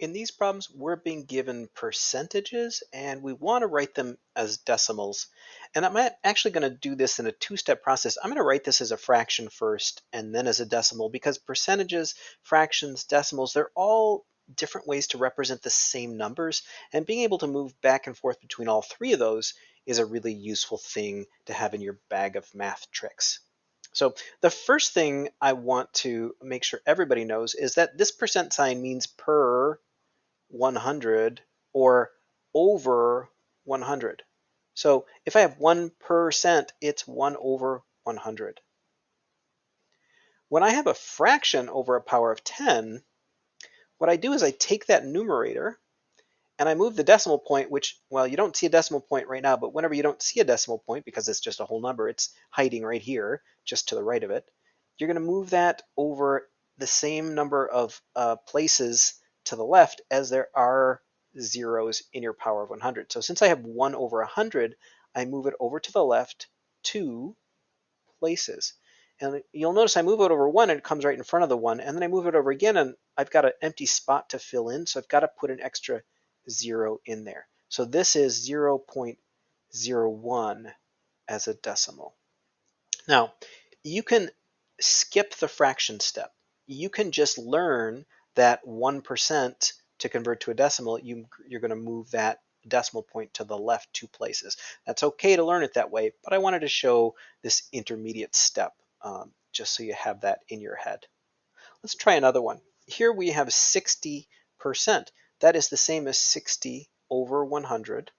In these problems, we're being given percentages and we want to write them as decimals. And I'm actually going to do this in a two-step process. I'm going to write this as a fraction first and then as a decimal because percentages, fractions, decimals, they're all different ways to represent the same numbers. And being able to move back and forth between all three of those is a really useful thing to have in your bag of math tricks. So the first thing I want to make sure everybody knows is that this percent sign means per 100 or over 100. So if I have 1%, it's 1 over 100. When I have a fraction over a power of 10, what I do is I take that numerator and I move the decimal point, which, well, you don't see a decimal point right now, but whenever you don't see a decimal point, because it's just a whole number, it's hiding right here, just to the right of it, you're going to move that over the same number of places to the left as there are zeros in your power of 100. So since I have 1 over 100, I move it over to the left 2 places. And you'll notice I move it over 1 and it comes right in front of the 1, and then I move it over again and I've got an empty spot to fill in, so I've got to put an extra 0 in there. So this is 0.01 as a decimal. Now, you can skip the fraction step. You can just learn that 1% to convert to a decimal, you're going to move that decimal point to the left 2 places. That's okay to learn it that way, but I wanted to show this intermediate step just so you have that in your head. Let's try another one. Here we have 60%. That is the same as 60 over 100.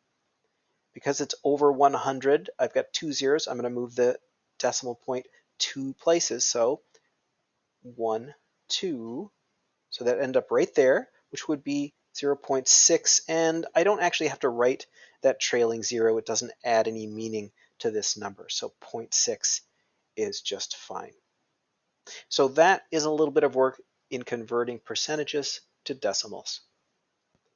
Because it's over 100, I've got 2 zeros. I'm going to move the decimal point 2 places. So 1, 2. So that end up right there, which would be 0.6. And I don't actually have to write that trailing 0. It doesn't add any meaning to this number. So 0.6 is just fine. So that is a little bit of work in converting percentages to decimals.